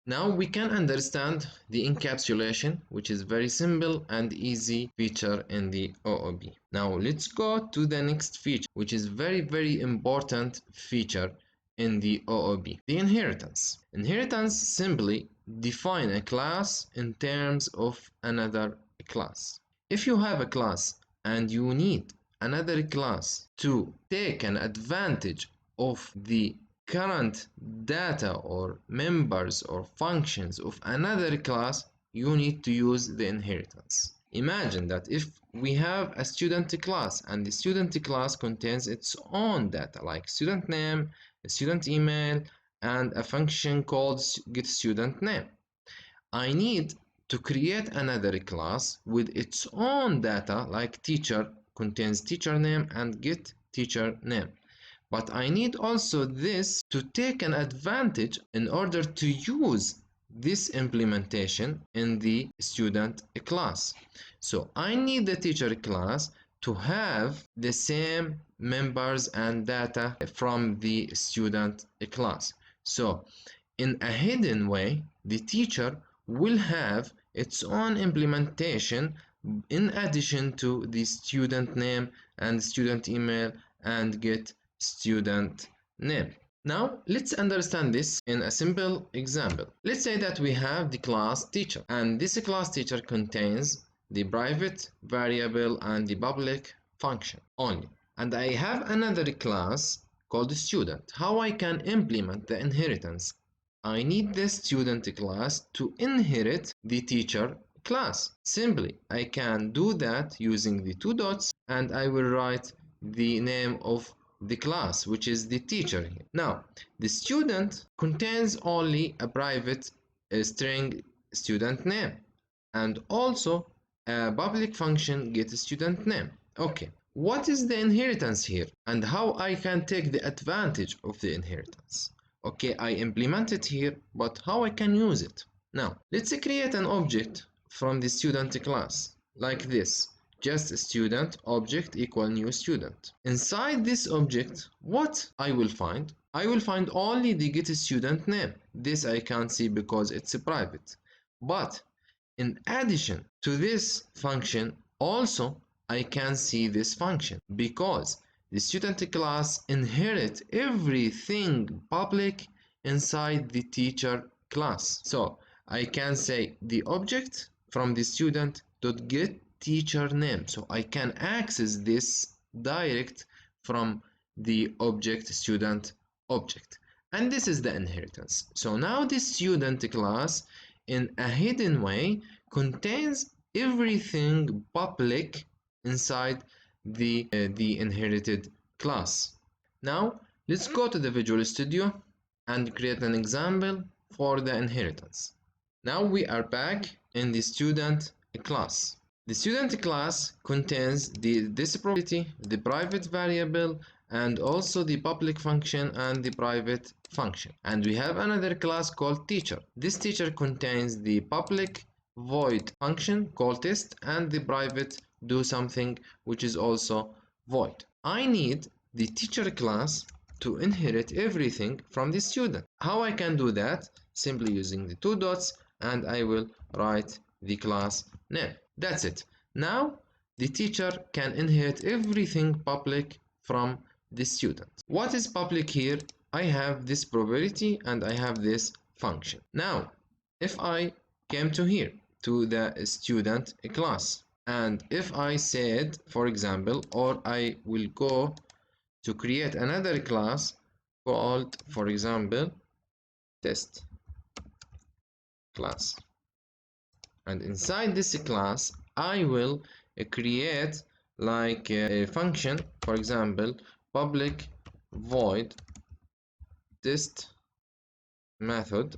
Now we can understand the encapsulation, which is very simple and easy feature in the OOP. Now let's go to the next feature, which is very important feature in the OOP. The inheritance. Inheritance simply define a class in terms of another class. If you have a class and you need another class to take an advantage of the current data or members or functions of another class, you need to use the inheritance. Imagine that if we have a student class and the student class contains its own data like student name, a student email, and a function called getStudentName. I need to create another class with its own data like teacher contains teacher name and get teacher name. But I need also this to take an advantage in order to use this implementation in the student class. So I need the teacher class to have the same members and data from the student class. So in a hidden way, the teacher will have its own implementation in addition to the student name and student email and get student name. Now let's understand this in a simple example. Let's say that we have the class teacher, and this class teacher contains the private variable and the public function only. And I have another class called student. How I can implement the inheritance? I need the student class to inherit the teacher class. Simply, I can do that using the two dots, and I will write the name of the class, which is the teacher here. Now, the student contains only a private string student name and also a public function get student name. Okay, what is the inheritance here and how I can take the advantage of the inheritance? Okay, I implement it here, but how I can use it? Now, let's create an object from the student class like this. Just student object equal new student. Inside this object, what I will find? I will find only the get student name. This I can't see because it's private. But in addition to this function, also I can see this function because the student class inherits everything public inside the teacher class. So I can say the object from the student dot get teacher name, so I can access this direct from the object student object, and this is the inheritance. So now the student class in a hidden way contains everything public inside the inherited class. Now let's go to the Visual Studio and create an example for the inheritance. Now we are back in the student class. The student class contains this property, the private variable, and also the public function and the private function. And we have another class called teacher. This teacher contains the public void function called test and the private do something which is also void. I need the teacher class to inherit everything from the student. How I can do that? Simply using the two dots, and I will write the class name. That's it. Now the teacher can inherit everything public from the student. What is public here? I have this property and I have this function. Now if I came to here to the student class, and if I said, for example, or I will go to create another class called, for example, test class, and inside this class I will create like a function, for example, public void test method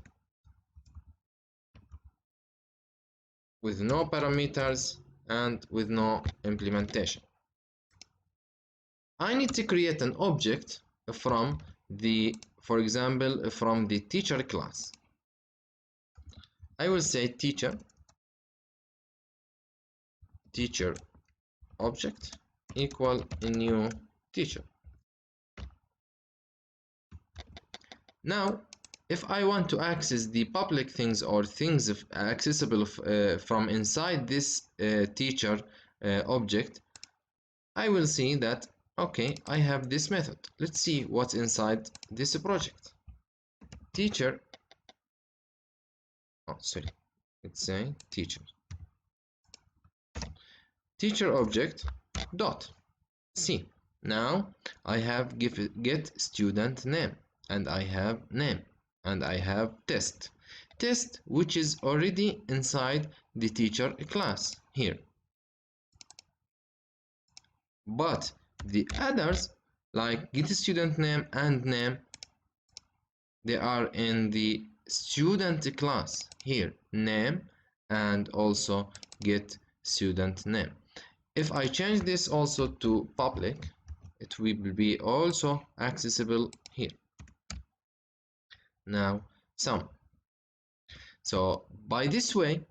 with no parameters and with no implementation. I need to create an object from the, for example, from the teacher class. I will say teacher object equal a new teacher. Now If I want to access the public things or things accessible from inside this teacher object, I will see that, okay, I have this method. Let's see what's inside this project. Teacher, oh sorry, let's say teacher object dot c. Now I have get student name, and I have name, and I have test which is already inside the teacher class here. But the others, like get student name and name, they are in the student class here, name and also get student name. If I change this also to public, it will be also accessible here. Now some. So by this way,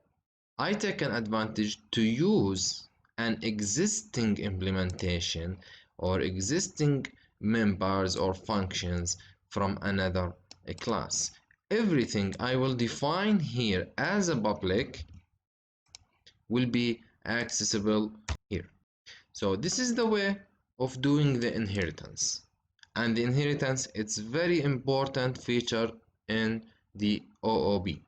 I take an advantage to use an existing implementation or existing members or functions from another class. Everything I will define here as a public will be accessible here. So this is the way of doing the inheritance. And the inheritance, it's very important feature in the OOP.